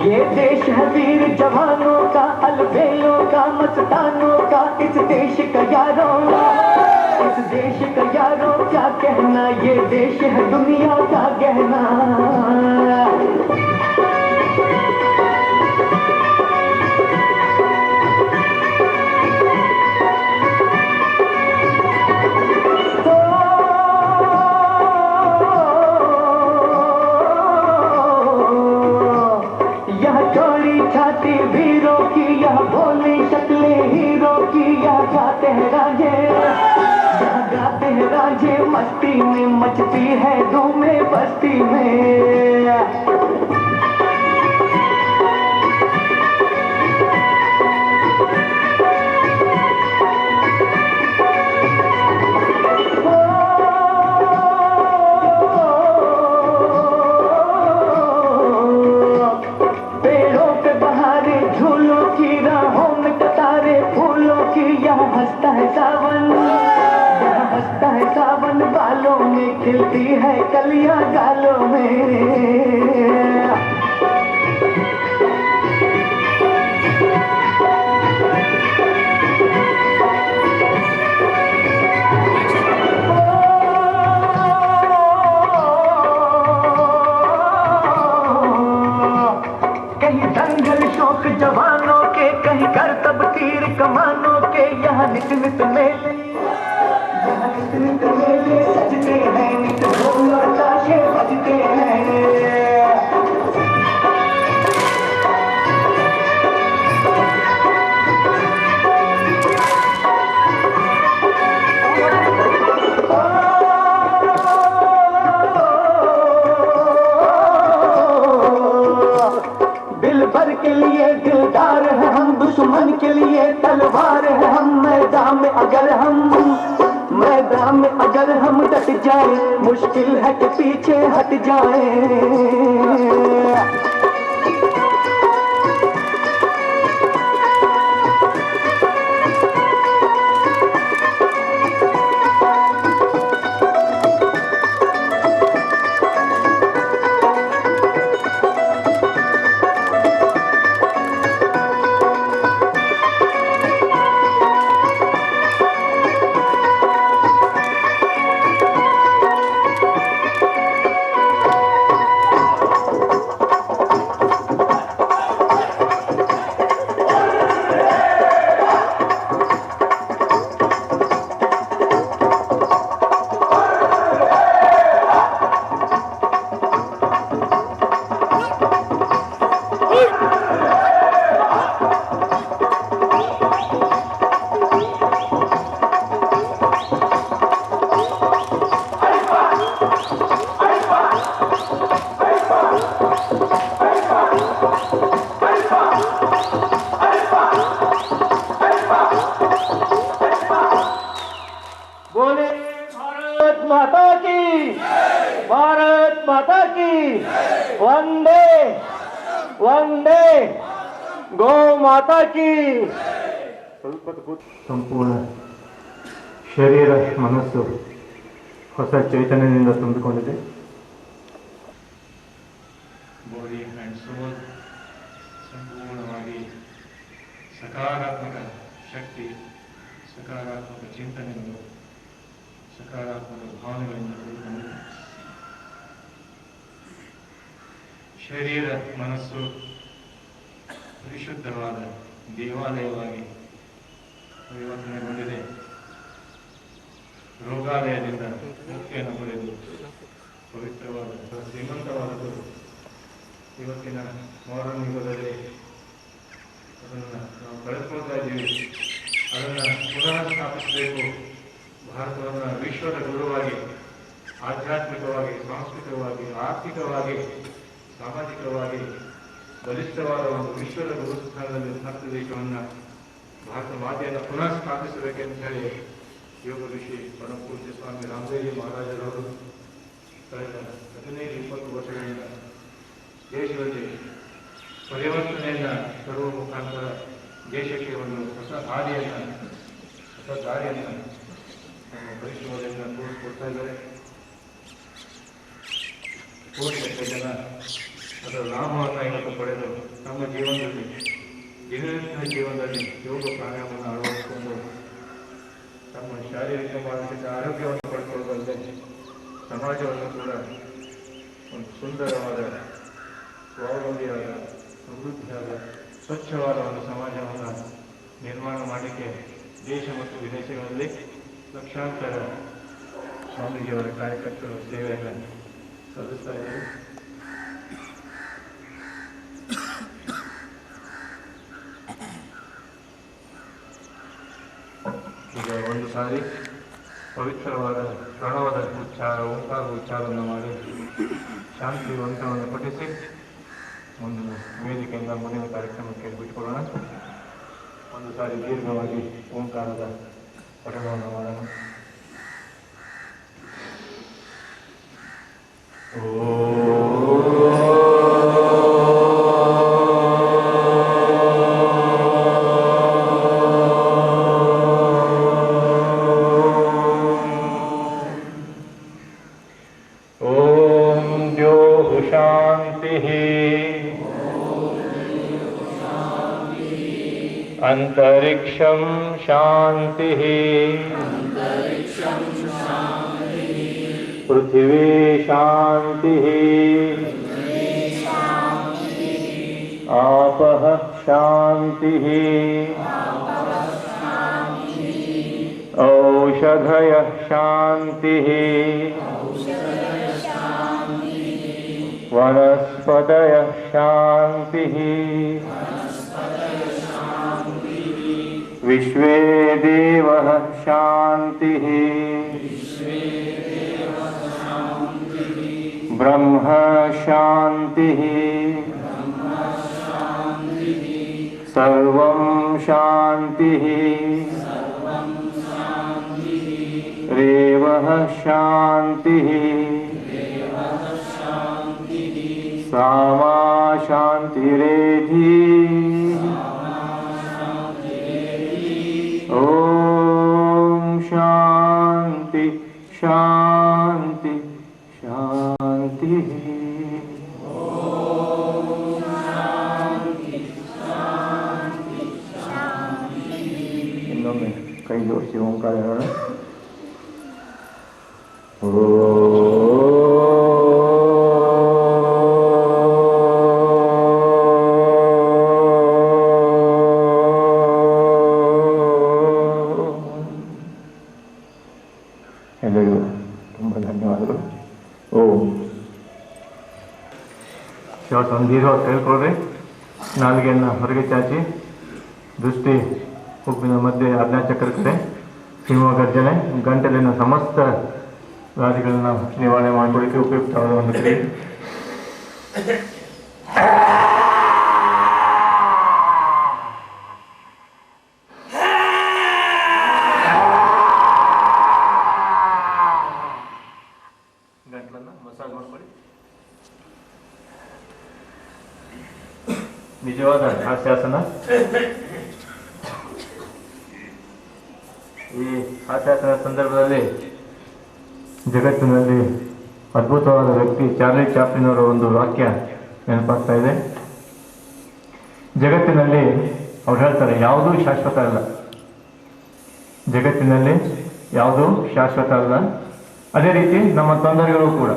ये देश है वीर जवानों का, अलबेलों का, मस्तानों का, इस देश का यारों, इस देश का यारों क्या कहना, ये देश है दुनिया का गहना। छाती वीरों की, यह बोली शक्लें हीरो की, यह गाते हैं राजे, यह गाते हैं राजे, मस्ती में मचती है धूमें बस्ती में। हंसता है सावन, हंसता है सावन, बालों में खिलती है कलियां गालों में। कहीं दंगल शौक जवानों के, कहीं करतब तीर कमानों के, यहाँ नित नित मेले, यहाँ नित नित मेले सजते हैं, नित ढोल और ताशे बजते हैं। दिलबर के लिए दिलदार है हम, दुश्मन के लिए तलवार है हम, मैदान में अगर हम डट जाए, मुश्किल है कि पीछे हट जाए। बोले भारत माता की, भारत माता की, वंदे वंदे गौ माता की। ಸಂಪೂರ್ಣ ಶರೀರ ಮನಸ್ಸು ಹೊಸ ಚೈತನ್ಯದಿಂದ ತುಂಬಿಕೊಂಡಿದೆ. ಬಾಡಿ ಆ್ಯಂಡ್ ಸೋಲ್ ಸಂಪೂರ್ಣವಾಗಿ ಸಕಾರಾತ್ಮಕ ಶಕ್ತಿ, ಸಕಾರಾತ್ಮಕ ಚಿಂತನೆಗಳು, ಸಕಾರಾತ್ಮಕ ಭಾವನೆಗಳಿಂದ ಕೂಡಿಕೊಂಡಿದೆ. ಶರೀರ ಮನಸ್ಸು ಪರಿಶುದ್ಧವಾದ ದೇವಾಲಯವಾಗಿ ಪರಿವರ್ತನೆಗೊಂಡಿದೆ. ರೋಗಾಲಯದಿಂದ ಮುಕ್ತಿಯನ್ನು ಪಡೆದು ಪವಿತ್ರವಾದ ಶ್ರೀಮಂತವಾದದ್ದು ಇವತ್ತಿನ ಮಾಡರ್ನ್ ಯುಗದಲ್ಲಿ ಅದನ್ನು ನಾವು ಕಳೆದುಕೊಳ್ತಾ ಇದ್ದೀವಿ. ಅದನ್ನು ಪುನಃ ಸ್ಥಾಪಿಸಬೇಕು. ಭಾರತವನ್ನು ವಿಶ್ವದ ಗುರುವಾಗಿ, ಆಧ್ಯಾತ್ಮಿಕವಾಗಿ, ಸಾಂಸ್ಕೃತಿಕವಾಗಿ, ಆರ್ಥಿಕವಾಗಿ, ಸಾಮಾಜಿಕವಾಗಿ ಬಲಿಷ್ಠವಾದ ಒಂದು ವಿಶ್ವದ ಗುರು ಸ್ಥಾನದಲ್ಲಿ ಭಾರತ ದೇಶವನ್ನು, ಭಾರತ ಮಾತೆಯನ್ನು ಪುನಃ ಸ್ಥಾಪಿಸಬೇಕೆಂದು ಹೇಳಿ ಯೋಗ ಋಷಿ ಪರಮಪೂಜ್ಯ ಸ್ವಾಮಿ ರಾಮದೇವಿ ಮಹಾರಾಜರವರು ಕಳೆದ 15-20 ವರ್ಷಗಳಿಂದ ದೇಶದಲ್ಲಿ ಪರಿವರ್ತನೆಯನ್ನು ತರುವ ಮುಖಾಂತರ ದೇಶಕ್ಕೆ ಒಂದು ಹೊಸ ದಾರಿಯನ್ನು ನಮ್ಮ ಪರಿಶ್ರಮದಿಂದ ತೋರಿಸ್ಕೊಡ್ತಾ ಇದ್ದಾರೆ. ಕೋಟಿ ಜನ ಅದರ ಲಾಭವನ್ನು ಇವತ್ತು ಪಡೆದು ತಮ್ಮ ಜೀವನದಲ್ಲಿ ದಿನನಿತ್ಯದ ಜೀವನದಲ್ಲಿ ಯೋಗ ಪ್ರಾಣಾಯಾಮವನ್ನು ಅಳವಡಿಸಿಕೊಂಡು ತಮ್ಮ ಶಾರೀರಿಕ ಮಾನಸಿಕ ಆರೋಗ್ಯವನ್ನು ಪಡ್ಕೊಳ್ಳುವುದಲ್ಲದೆ ಸಮಾಜವನ್ನು ಕೂಡ ಒಂದು ಸುಂದರವಾದ ಸ್ವಾವಲಂಬಿಯಾದ ಸಮೃದ್ಧಿಯಾದ ಸ್ವಚ್ಛವಾದ ಒಂದು ಸಮಾಜವನ್ನು ನಿರ್ಮಾಣ ಮಾಡಲಿಕ್ಕೆ ದೇಶ ಮತ್ತು ವಿದೇಶಗಳಲ್ಲಿ ಲಕ್ಷಾಂತರ ಸ್ವಾಮೀಜಿಯವರ ಕಾರ್ಯಕರ್ತರು ಸೇವೆಯನ್ನು ಸಲ್ಲಿಸ್ತಾ ಇದ್ದಾರೆ. ಈಗ ಒಂದು ಸಾರಿ ಪವಿತ್ರವಾದ ಪ್ರಣವದ ಉಚ್ಚಾರ ಓಂಕಾರ ಉಚ್ಚಾರವನ್ನು ಮಾಡಿ ಶಾಂತಿ ಮಂತ್ರವನ್ನು ಪಠಿಸಿ ಮುಂದಿನ ವೇದಿಕೆಯಿಂದ ಮುಂದಿನ ಕಾರ್ಯಕ್ರಮಕ್ಕೆ ಬಿಟ್ಟುಕೊಳ್ಳೋಣ. ಒಂದು ಸಾರಿ ದೀರ್ಘವಾಗಿ ಓಂಕಾರದ ಪಠಣವನ್ನು ಮಾಡೋಣ. अंतरिक्षं शांतिः पृथिवी शांतिः आपः शांतिः औषधयः शांतिः वनस्पतयः शांतिः विश्वे देवः शांतिः ब्रह्म शांतिः सर्वं शांतिः रेवः शांतिः सामा शांतिरेधि ओम शांति शांति शांति. ಇನ್ನೊಮ್ಮೆ ಕೈ ಜೋಡಿಸಿ ಓಂಕಾರ ಹೇಳೋಣ. ಎಲ್ಲರಿಗೂ ತುಂಬ ಧನ್ಯವಾದಗಳು. ಶಾರ್ಟ್ ಒಂದು ದೀರ್ಘವಾಗಿ ತೆಗೆದುಕೊಳ್ಳ್ರಿ. ನಾಲಿಗೆಯನ್ನು ಹೊರಗೆ ಚಾಚಿ ದೃಷ್ಟಿ ಹುಬ್ಬಿನ ಮಧ್ಯೆ ಆಜ್ಞಾಚಕ್ರ ಕಡೆ ಸಿಂಹ ಗರ್ಜನೆ ಗಂಟಲಿನ ಸಮಸ್ತ ವ್ಯಾಧಿಗಳನ್ನು ನಿವಾರಣೆ ಮಾಡಿಕೊಳ್ಳಿಕ್ಕೆ ಉಪಯುಕ್ತವಾದ ಒಂದು ಕ್ರಿಯೆ. ಗಂಟಲನ್ನು ಮಸಾಜ್ ಮಾಡ್ಕೊಳ್ಳಿ. ನಿಜವಾದ ಹಾಸ್ಯಾಸನ. ಈ ಹಾಸ್ಯಾಸನ ಸಂದರ್ಭದಲ್ಲಿ ಜಗತ್ತಿನಲ್ಲಿ ಅದ್ಭುತವಾದ ವ್ಯಕ್ತಿ ಚಾರ್ಲಿ ಚಾಪ್ಲಿನ್ ಅವರ ಒಂದು ವಾಕ್ಯ ನೆನಪಾಗ್ತಾ ಇದೆ. ಜಗತ್ತಿನಲ್ಲಿ ಅವ್ರು ಹೇಳ್ತಾರೆ, ಯಾವುದೂ ಶಾಶ್ವತ ಅಲ್ಲ. ಜಗತ್ತಿನಲ್ಲಿ ಯಾವುದೂ ಶಾಶ್ವತ ಅಲ್ಲ. ಅದೇ ರೀತಿ ನಮ್ಮ ತೊಂದರೆಗಳು ಕೂಡ,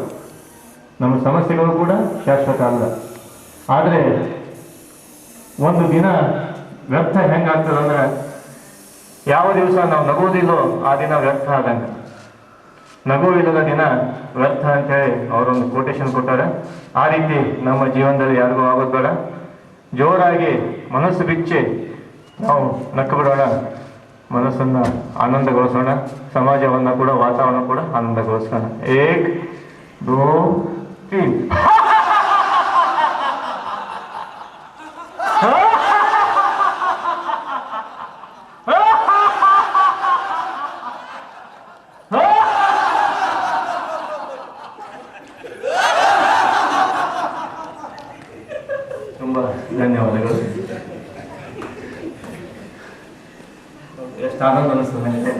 ನಮ್ಮ ಸಮಸ್ಯೆಗಳು ಕೂಡ ಶಾಶ್ವತ ಅಲ್ಲ. ಆದರೆ ಒಂದು ದಿನ ವ್ಯರ್ಥ ಹೆಂಗಾಗ್ತದಂದ್ರೆ, ಯಾವ ದಿವಸ ನಾವು ನಗುವುದಿಲ್ಲೋ ಆ ದಿನ ವ್ಯರ್ಥ ಆದಂಗೆ. ನಗುವಿಲ್ಲದ ದಿನ ವ್ಯರ್ಥ ಅಂತೇಳಿ ಅವರೊಂದು ಕೋಟೇಶನ್ ಕೊಟ್ಟಾರೆ. ಆ ರೀತಿ ನಮ್ಮ ಜೀವನದಲ್ಲಿ ಯಾರಿಗೂ ಆಗೋದು ಬೇಡ. ಜೋರಾಗಿ ಮನಸ್ಸು ಬಿಚ್ಚಿ ನಾವು ನಕ್ಕು ಬಿಡೋಣ, ಮನಸ್ಸನ್ನು ಆನಂದಗೊಳಿಸೋಣ, ಸಮಾಜವನ್ನು ಕೂಡ ವಾತಾವರಣ ಕೂಡ ಆನಂದಗೊಳಿಸೋಣ. ಏಕ್ ದೋ ತೀನ್. ತುಂಬ ಧನ್ಯವಾದಗಳು. ಎಷ್ಟು ಆನಂದ ಅನಿಸ್ತದೆ ನನಗೆ.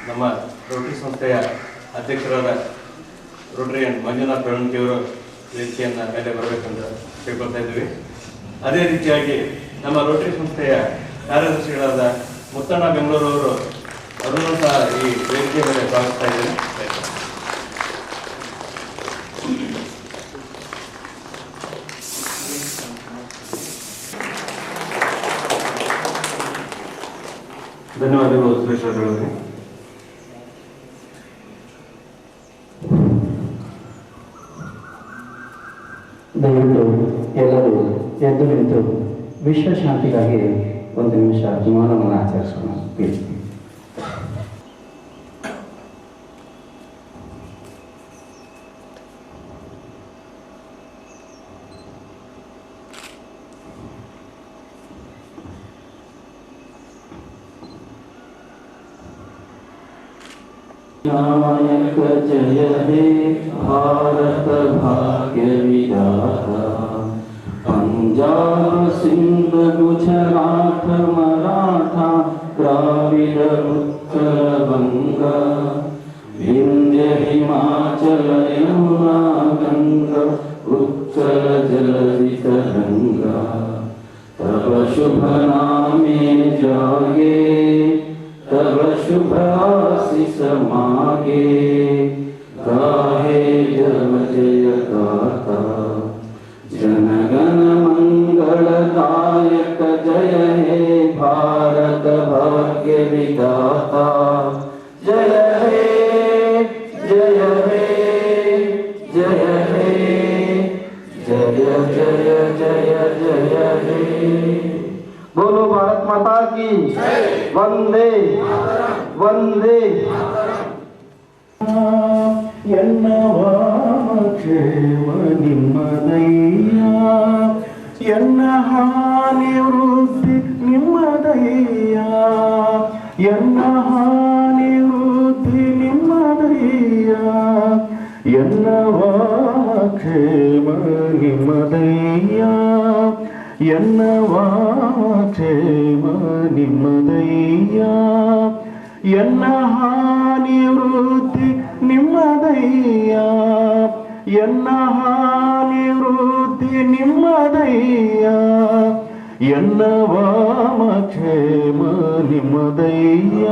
ನಮ್ಮ ರೋಟರಿ ಸಂಸ್ಥೆಯ ಅಧ್ಯಕ್ಷರಾದ ರೋಟರಿಯನ್ ಮಂಜುನಾಥ್ ಬೆಳಂಕಿಯವರು ವೇದಿಕೆಯನ್ನು ಮೇಲೆ ಬರಬೇಕಂತ ಕೇಳ್ಕೊಳ್ತಾ ಇದ್ವಿ. ಅದೇ ರೀತಿಯಾಗಿ ನಮ್ಮ ರೋಟರಿ ಸಂಸ್ಥೆಯ ಕಾರ್ಯದರ್ಶಿಗಳಾದ ಮುತ್ತಣ್ಣ ಬೆಂಗಳೂರವರು ಅದನ್ನು ಸಹ ಈ ವೇದಿಕೆ ಮೇಲೆ ಭಾವಿಸ್ತಾ ಇದ್ದೇನೆ. ಧನ್ಯವಾದಗಳು ಸುರೇಶ್ವರರವರೇ. ದಯವಿಟ್ಟು ಎಲ್ಲರೂ ಎದ್ದು ನಿಂತು ವಿಶ್ವಶಾಂತಿಗಾಗಿ ಒಂದು ನಿಮಿಷ ಮೌನವನ್ನು ಆಚರಿಸೋಣ ಪ್ಲೀಸ್. नायक जय हे भारत भाग्य विधाता, पंजाब सिंध गुजरात मराठा द्राविड उत्कल बंगा, विंध्य हिमाचल यमुना गंगा उत्कल जलधि तरंगा, तब शुभ नामे जागे तब शुभ आशीष मागे, गाहे जब जय गाथा जनगण मंगलदायक, जय हे भारत भाग्य विधाता, जय हे जय हे जय हे जय जय जय जय हे। बोलो भारत माता की वंदे वंदे। ಕ್ಷೇಮ ನಿಮ್ಮದಯ್ಯ, ಎನ್ನ ಹಾನಿ ವೃದ್ಧಿ ನಿಮ್ಮದಯ್ಯ, ಎನ್ನ ಹಾನಿ ವೃದ್ಧಿ ನಿಮ್ಮದಯ್ಯ, ಎನ್ನವ ಕ್ಷೇಮ ನಿಮ್ಮದಯ್ಯ, ಎನ್ನವ ಕ್ಷೇಮ ನಿಮ್ಮದಯ್ಯ, ಎನ್ನ ಹಾನಿ ವೃದ್ಧಿ ನಿಮ್ಮದಯ್ಯ, ಎನ್ನ ಹಾನಿ ವೃದ್ಧಿ ನಿಮ್ಮದಯ್ಯ, ಎನ್ನ ವಾಮ ಕ್ಷೇಮ ನಿಮ್ಮದಯ್ಯ,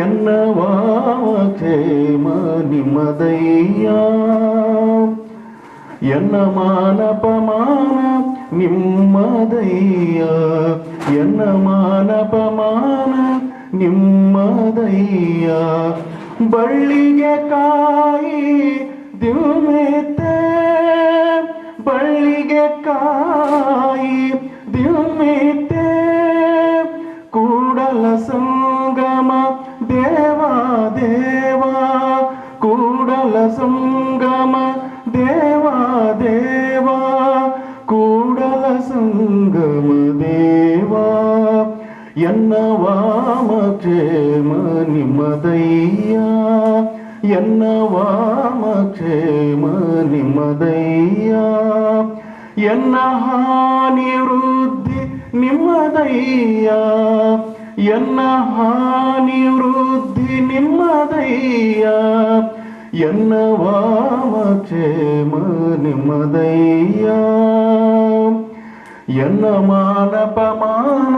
ಎನ್ನ ವಾಮ ಕ್ಷೇಮ ನಿಮ್ಮದಯ್ಯ, ಎನ್ನ ಮಾನಪಮಾನ ನಿಮ್ಮದಯ್ಯ, ಎನ್ನ ಮಾನಪಮಾನ ನಿಮ್ಮದಯ್ಯ, ಬಳ್ಳಿಗೆ ಕಾಯಿ ದಿವ್ಮೆತೆ, ಬಳ್ಳಿಗೆ ಕಾಯಿ ದಿವ್ಮೆತೆ, ಕೂಡಲ ಸಂಗಮ ದೇವಾ ದೇವಾ, ಕೂಡಲ ಸಂಗಮ ದೇವಾ ದೇವಾ, ಕೂಡಲ ಸಂಗಮ ದೇವಾ, ಎನ್ನ ವಾಮ ಕ್ಷೇಮ ನಿಮ್ಮದಯ್ಯ, ಎನ್ನ ವಾಮ ಕ್ಷೇಮ ನಿಮ್ಮದಯ್ಯ, ಎನ್ನ ಹಾನಿ ವೃದ್ಧಿ ನಿಮ್ಮದಯ್ಯ, ಎನ್ನ ಹಾನಿ ವೃದ್ಧಿ ನಿಮ್ಮದಯ್ಯ, ಎನ್ನ ವಾಮ ಕ್ಷೇಮ ನಿಮ್ಮದಯ್ಯ, ಎನ್ನ ಮಾನಪಮಾನ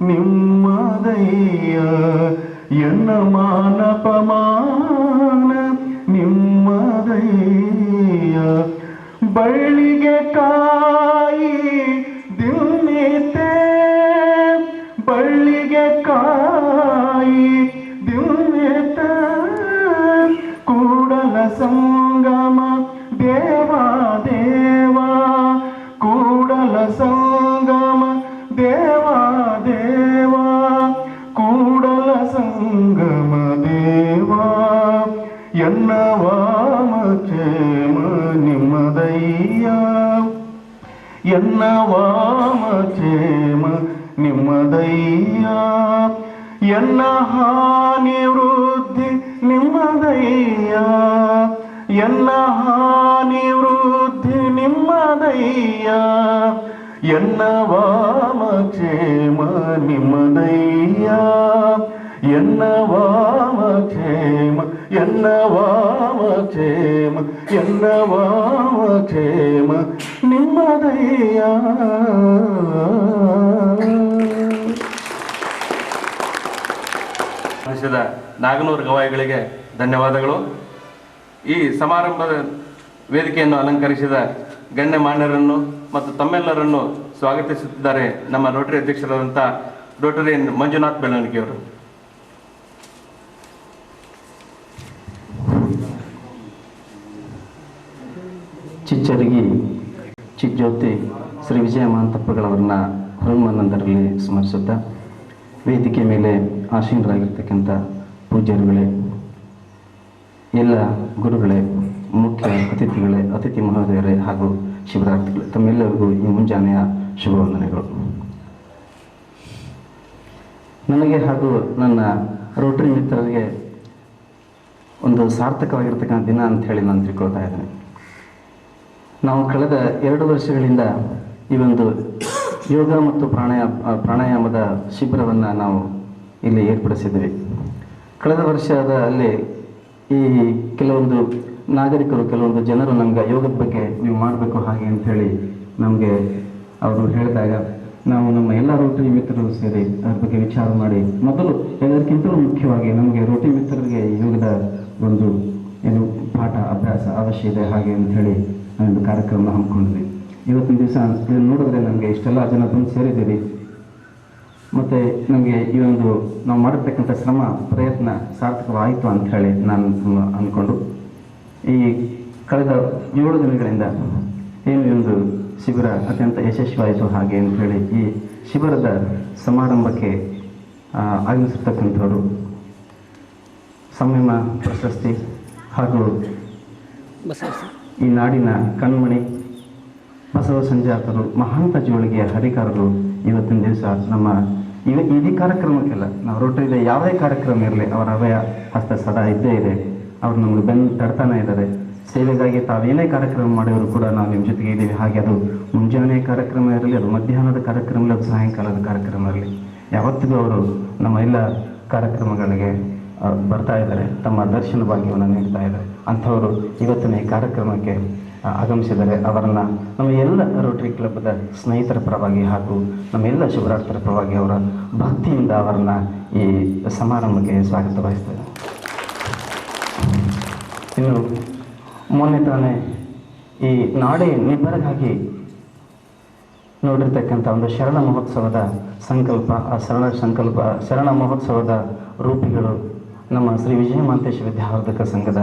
ನಿಮ್ಮದಯ್ಯ, ಎನ್ನ ಮಾನಪಮಾನ ನಿಮ್ಮದಯ್ಯ, ಬಳ್ಳಿಗೆ ಕಾಯಿ ದಿವ್ಮೆತೆ, ಬಳ್ಳಿಗೆ ಕಾಯಿ ದಿವ್ಮೆತೆ, ಕೂಡಲ ಸಂಗಮ ದೇವಾ ದೇವಾ, ಕೂಡಲ ಸಂಗಮ ದೇವಾ ದೇವಾ, ಕೂಡಲ ಸಂಗಮ ದೇವಾ, ಎನ್ನ ವಾಮ ಕ್ಷೇಮ ನಿಮ್ಮದಯ್ಯ, ಎನ್ನ ವಾಮ ಕ್ಷೇಮ ನಿಮ್ಮದಯ್ಯ, ಎನ್ನ ಹಾನಿ ವೃದ್ಧಿ ನಿಮ್ಮದಯ್ಯ, ಎನ್ನ ಹಾನಿ ವೃದ್ಧಿ ನಿಮ್ಮದಯ್ಯ, ಎನ್ನ ವಾಮ ಕ್ಷೇಮ ನಿಮ್ಮದಯ್ಯ, ಎನ್ನ ವಾಮಕ್ಷೇಮ ಎನ್ನ ವಾಮಕ್ಷೇಮ ಎನ್ನ ವಾಮಕ್ಷೇಮ ನಿಮ್ಮದಯ್ಯ. ನಾಗನೂರು ಗವಾಯಿಗಳಿಗೆ ಧನ್ಯವಾದಗಳು. ಈ ಸಮಾರಂಭದ ವೇದಿಕೆಯನ್ನು ಅಲಂಕರಿಸಿದ ಗಣ್ಯಮಾನ್ಯರನ್ನು ಮತ್ತು ತಮ್ಮೆಲ್ಲರನ್ನು ಸ್ವಾಗತಿಸುತ್ತಿದ್ದಾರೆ ನಮ್ಮ ರೋಟರಿ ಅಧ್ಯಕ್ಷರಾದಂಥ ರೋಟರಿ ಮಂಜುನಾಥ್ ಬೆಳವಣಿಗೆಯವರು. ಚಿಚ್ಚರಗಿ ಚಿಜ್ಯೋತಿ ಶ್ರೀ ವಿಜಯ ಮಹಾಂತಪ್ಪಗಳವರನ್ನ ಹುರುಮನಂದರಲ್ಲಿ ಸ್ಮರಿಸುತ್ತಾ ವೇದಿಕೆ ಮೇಲೆ ಆಸೀನರಾಗಿರ್ತಕ್ಕಂಥ ಪೂಜ್ಯರುಗಳೇ, ಎಲ್ಲ ಗುರುಗಳೇ, ಮುಖ್ಯ ಅತಿಥಿಗಳೇ, ಅತಿಥಿ ಮಹೋದಯರೇ ಹಾಗೂ ಶಿವರಾತ್ರಿಗಳೇ, ತಮ್ಮೆಲ್ಲರಿಗೂ ಈ ಮುಂಜಾನೆಯ ಶುಭ ವಂದನೆಗಳು. ನನಗೆ ಹಾಗೂ ನನ್ನ ರೋಟರಿ ಮಿತ್ರರಿಗೆ ಒಂದು ಸಾರ್ಥಕವಾಗಿರ್ತಕ್ಕಂಥ ದಿನ ಅಂತ ಹೇಳಿ ನಾನು ತಿಳ್ಕೊಳ್ತಾ ಇದ್ದೇನೆ. ನಾವು ಕಳೆದ 2 ವರ್ಷಗಳಿಂದ ಈ ಒಂದು ಯೋಗ ಮತ್ತು ಪ್ರಾಣಾಯಾಮದ ಶಿಬಿರವನ್ನು ನಾವು ಇಲ್ಲಿ ಏರ್ಪಡಿಸಿದ್ವಿ. ಕಳೆದ ವರ್ಷದ ಅಲ್ಲಿ ಈ ಕೆಲವೊಂದು ನಾಗರಿಕರು, ಕೆಲವೊಂದು ಜನರು ನಮ್ಗೆ ಯೋಗದ ಬಗ್ಗೆ ನೀವು ಮಾಡಬೇಕು ಹಾಗೆ ಅಂಥೇಳಿ ನಮಗೆ ಅವರು ಹೇಳಿದಾಗ ನಾವು ನಮ್ಮ ಎಲ್ಲ ರೋಟರಿ ಮಿತ್ರರು ಸೇರಿ ಅದ್ರ ಬಗ್ಗೆ ವಿಚಾರ ಮಾಡಿ ಮೊದಲು ಎಲ್ಲರಿಗಿಂತಲೂ ಮುಖ್ಯವಾಗಿ ನಮಗೆ ರೋಟರಿ ಮಿತ್ರರಿಗೆ ಯೋಗದ ಒಂದು ಏನು ಪಾಠ ಅಭ್ಯಾಸ ಅವಶ್ಯ ಇದೆ ಹಾಗೆ ಅಂಥೇಳಿ ನಾವೊಂದು ಕಾರ್ಯಕ್ರಮ ಹಮ್ಮಿಕೊಂಡಿದ್ವಿ. ಇವತ್ತಿನ ದಿವಸ ನೋಡಿದ್ರೆ ನಮಗೆ ಇಷ್ಟೆಲ್ಲ ಜನ ಬಂದು ಸೇರಿದ್ದೀವಿ. ಮತ್ತು ನಮಗೆ ಈ ಒಂದು ನಾವು ಮಾಡಿರ್ತಕ್ಕಂಥ ಶ್ರಮ ಪ್ರಯತ್ನ ಸಾರ್ಥಕವಾಯಿತು ಅಂಥೇಳಿ ನಾನು ಅಂದ್ಕೊಂಡು ಈ ಕಳೆದ 7 ದಿನಗಳಿಂದ ಏನು ಒಂದು ಶಿಬಿರ ಅತ್ಯಂತ ಯಶಸ್ವಿಯಾಯಿತು ಹಾಗೆ ಅಂಥೇಳಿ ಈ ಶಿಬಿರದ ಸಮಾರಂಭಕ್ಕೆ ಆಗಮಿಸಿರ್ತಕ್ಕಂಥವರು ಸಂಯಮ ಪ್ರಶಸ್ತಿ ಹಾಗೂ ಈ ನಾಡಿನ ಕಣ್ಮಣಿ ಬಸವ ಸಂಜಾತರು, ಮಹಾಂತ ಜೋಳಿಗೆಯ ಹರಿಕಾರರು ಇವತ್ತಿನ ದಿವಸ ನಮ್ಮ ಇಡೀ ಕಾರ್ಯಕ್ರಮಕ್ಕೆಲ್ಲ ನಾವು ರೋಟರಿದ ಯಾವುದೇ ಕಾರ್ಯಕ್ರಮ ಇರಲಿ ಅವರ ಅಭಯ ಹಸ್ತ ಸದಾ ಇದ್ದೇ ಇದೆ. ಅವರು ನಮಗೆ ಬೆನ್ನು ತಡ್ತಾನೆ ಇದ್ದಾರೆ. ಸೇವೆಗಾಗಿ ತಾವೇನೇ ಕಾರ್ಯಕ್ರಮ ಮಾಡಿದ್ರು ಕೂಡ ನಾವು ನಿಮ್ಮ ಜೊತೆಗೆ ಇದ್ದೀವಿ. ಹಾಗೆ ಅದು ಮುಂಜಾನೆ ಕಾರ್ಯಕ್ರಮ ಇರಲಿ, ಅದು ಮಧ್ಯಾಹ್ನದ ಕಾರ್ಯಕ್ರಮ ಇರಲಿ, ಅದು ಸಾಯಂಕಾಲದ ಕಾರ್ಯಕ್ರಮ ಇರಲಿ, ಯಾವತ್ತಿಗೂ ಅವರು ನಮ್ಮ ಎಲ್ಲ ಕಾರ್ಯಕ್ರಮಗಳಿಗೆ ಬರ್ತಾ ಇದ್ದಾರೆ, ತಮ್ಮ ದರ್ಶನ ಭಾಗ್ಯವನ್ನು ನೀಡ್ತಾ ಇದ್ದಾರೆ. ಅಂಥವರು ಇವತ್ತಿನ ಈ ಕಾರ್ಯಕ್ರಮಕ್ಕೆ ಆಗಮಿಸಿದರೆ ಅವರನ್ನು ನಮ್ಮ ಎಲ್ಲ ರೋಟರಿ ಕ್ಲಬ್ದ ಸ್ನೇಹಿತರ ಪರವಾಗಿ ಹಾಗೂ ನಮ್ಮೆಲ್ಲ ಶಿವರಾತ್ರಿ ಪರವಾಗಿ ಅವರ ಭಕ್ತಿಯಿಂದ ಅವರನ್ನು ಈ ಸಮಾರಂಭಕ್ಕೆ ಸ್ವಾಗತ ಬಯಸ್ತೇನೆ. ಇನ್ನು ಮೊನ್ನೆ ತಾನೇ ಈ ನಾಡೆ ನಿಬ್ಬರಿಗಾಗಿ ನೋಡಿರ್ತಕ್ಕಂಥ ಒಂದು ಶರಣ ಮಹೋತ್ಸವದ ಸಂಕಲ್ಪ, ಆ ಶರಣ ಮಹೋತ್ಸವದ ರೂಪಿಗಳು ನಮ್ಮ ಶ್ರೀ ವಿಜಯ ಮಹಾಂತೇಶ ವಿದ್ಯಾವರ್ಧಕ ಸಂಘದ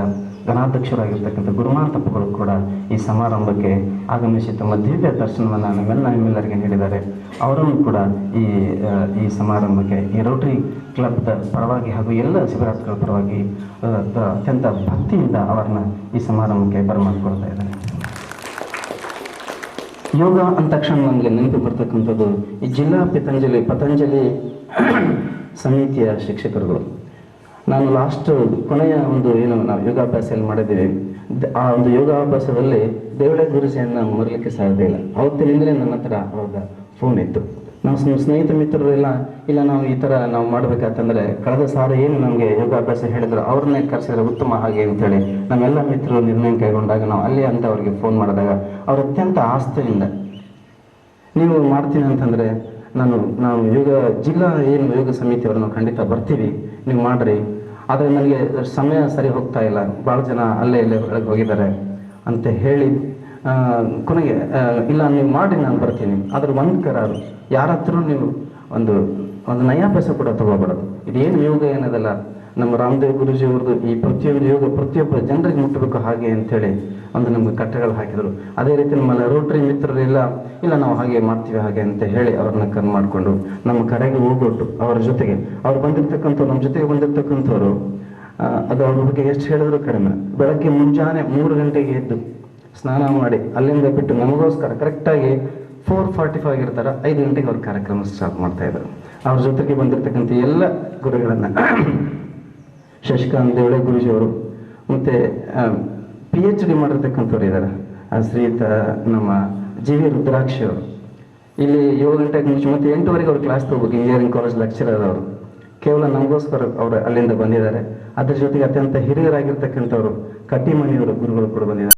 ಗಣಾಧ್ಯಕ್ಷರಾಗಿರ್ತಕ್ಕಂಥ ಗುರುಮಾಂತಪ್ಪಗಳು ಕೂಡ ಈ ಸಮಾರಂಭಕ್ಕೆ ಆಗಮಿಸಿ ತಮ್ಮ ದಿವ್ಯ ದರ್ಶನವನ್ನು ನಿಮ್ಮೆಲ್ಲರಿಗೆ ನೀಡಿದ್ದಾರೆ. ಅವರನ್ನು ಕೂಡ ಈ ಸಮಾರಂಭಕ್ಕೆ ಈ ರೋಟರಿ ಕ್ಲಬ್ದ ಪರವಾಗಿ ಹಾಗೂ ಎಲ್ಲ ಶಿವರಾತ್ರಿಗಳ ಪರವಾಗಿ ಅತ್ಯಂತ ಭಕ್ತಿಯಿಂದ ಅವರನ್ನ ಈ ಸಮಾರಂಭಕ್ಕೆ ಬರಮಾಡಿಕೊಳ್ತಾ ಇದ್ದಾರೆ. ಯೋಗ ಅಂದ ತಕ್ಷಣ ನನಗೆ ನೆನಪು ಬರ್ತಕ್ಕಂಥದ್ದು ಈ ಜಿಲ್ಲಾ ಪತಂಜಲಿ ಸಮಿತಿಯ ಶಿಕ್ಷಕರುಗಳು. ನಾನು ಕೊನೆಯ ಒಂದು ಏನು ನಾವು ಯೋಗಾಭ್ಯಾಸ ಎಲ್ಲ ಮಾಡಿದ್ದೀವಿ, ಆ ಒಂದು ಯೋಗಾಭ್ಯಾಸದಲ್ಲಿ ದೇವಳೆ ಗುರುಜಿಯನ್ನು ಮರಲಿಕ್ಕೆ ಸಾಧ್ಯ ಇಲ್ಲ. ಅವತ್ತಿನಿಂದಲೇ ನನ್ನ ಹತ್ರ ಅವಾಗ ಫೋನ್ ಇತ್ತು. ನಾವು ಸ್ನೇಹಿತ ಮಿತ್ರರು ಇಲ್ಲ ನಾವು ಈ ಥರ ನಾವು ಮಾಡಬೇಕಂತಂದರೆ ಕಳೆದ ಸಾರ ಏನು ನಮಗೆ ಯೋಗಾಭ್ಯಾಸ ಹೇಳಿದ್ರು ಅವ್ರನ್ನೇ ಕರೆಸಿದ್ರೆ ಉತ್ತಮ ಹಾಗೆ ಅಂತೇಳಿ ನಮ್ಮೆಲ್ಲ ಮಿತ್ರರು ನಿರ್ಣಯ ಕೈಗೊಂಡಾಗ ನಾವು ಅಲ್ಲಿ ಅಂತ ಅವ್ರಿಗೆ ಫೋನ್ ಮಾಡಿದಾಗ ಅವ್ರು ಅತ್ಯಂತ ಆಸ್ಥೆಯಿಂದ ನೀವು ಮಾಡ್ತೀನಿ ಅಂತಂದರೆ ನಾವು ಜಿಲ್ಲಾ ಏನು ಯೋಗ ಸಮಿತಿಯವ್ರನ್ನು ಖಂಡಿತ ಬರ್ತೀವಿ, ನೀವು ಮಾಡಿರಿ, ಆದರೆ ನನಗೆ ಸಮಯ ಸರಿ ಹೋಗ್ತಾ ಇಲ್ಲ, ಭಾಳ ಜನ ಅಲ್ಲೇ ಒಳಗೆ ಹೋಗಿದ್ದಾರೆ ಅಂತ ಹೇಳಿ ಕೊನೆಗೆ ಇಲ್ಲ ನೀವು ಮಾಡಿ ನಾನು ಬರ್ತೀನಿ. ಆದರೆ ಒಂದು ಕರಾರು, ಯಾರ ಹತ್ರ ನೀವು ಒಂದು ನಯಾಭ್ಯಾಸ ಕೂಡ ತಗೋಬಾರದು. ಇದೇನು ಯೋಗ ಏನದಲ್ಲ, ನಮ್ಮ ರಾಮದೇವ್ ಗುರುಜಿ ಅವ್ರದ್ದು ಈ ಪ್ರತಿಯೊಂದು ಯೋಗ ಪ್ರತಿಯೊಬ್ಬ ಜನರಿಗೆ ಮುಟ್ಟಬೇಕು ಹಾಗೆ ಅಂಥೇಳಿ ಒಂದು ನಮ್ಗೆ ಕಟ್ಟೆಗಳು ಹಾಕಿದರು. ಅದೇ ರೀತಿ ನಮ್ಮ ರೋಟರಿ ಮಿತ್ರರೆಲ್ಲ ಇಲ್ಲ ನಾವು ಹಾಗೆ ಮಾಡ್ತೀವಿ ಹಾಗೆ ಅಂತ ಹೇಳಿ ಅವ್ರನ್ನ ಕನ್ ಮಾಡಿಕೊಂಡು ನಮ್ಮ ಕರೆಗೆ ಹೋಗ್ಬಿಟ್ಟು ಅವರ ಜೊತೆಗೆ ಅವ್ರು ಬಂದಿರ್ತಕ್ಕಂಥವ್ರು ನಮ್ಮ ಜೊತೆಗೆ ಬಂದಿರ್ತಕ್ಕಂಥವ್ರು ಅದು ಅವ್ರ ಬಗ್ಗೆ ಎಷ್ಟು ಹೇಳಿದ್ರು ಕಡಿಮೆ. ಬೆಳಗ್ಗೆ ಮುಂಜಾನೆ 3 ಗಂಟೆಗೆ ಎದ್ದು ಸ್ನಾನ ಮಾಡಿ ಅಲ್ಲಿಂದ ಬಿಟ್ಟು ನಮಗೋಸ್ಕರ ಕರೆಕ್ಟಾಗಿ 4:45 ಇರ್ತಾರೆ, 5 ಗಂಟೆಗೆ ಅವ್ರ ಕಾರ್ಯಕ್ರಮ ಸ್ಟಾರ್ಟ್ ಮಾಡ್ತಾಯಿದ್ರು. ಅವ್ರ ಜೊತೆಗೆ ಬಂದಿರತಕ್ಕಂಥ ಎಲ್ಲ ಗುರುಗಳನ್ನು ಶಶಿಕಾಂತ್ ದೇವಳೆ ಗುರುಜಿಯವರು ಮತ್ತು PhD ಮಾಡಿರ್ತಕ್ಕಂಥವ್ರು ಇದ್ದಾರೆ, ಶ್ರೀಯುತ ನಮ್ಮ GV ರುದ್ರಾಕ್ಷಿ ಅವರು. ಇಲ್ಲಿ 7 ಗಂಟೆಗೆ ಮುಂಚೆ ಮತ್ತು 8 ಗಂಟೆವರೆಗೆ ಅವ್ರು ಕ್ಲಾಸ್ ತಗೋಬೇಕು, ಇಂಜಿನಿಯರಿಂಗ್ ಕಾಲೇಜ್ ಲೆಕ್ಚರರ್ ಅವರು. ಕೇವಲ ನಮಗೋಸ್ಕರ ಅವರು ಅಲ್ಲಿಂದ ಬಂದಿದ್ದಾರೆ. ಅದ್ರ ಜೊತೆಗೆ ಅತ್ಯಂತ ಹಿರಿಯರಾಗಿರ್ತಕ್ಕಂಥವ್ರು ಕಟ್ಟಿಮನಿಯವರ ಗುರುಗಳು ಕೂಡ ಬಂದಿದ್ದಾರೆ.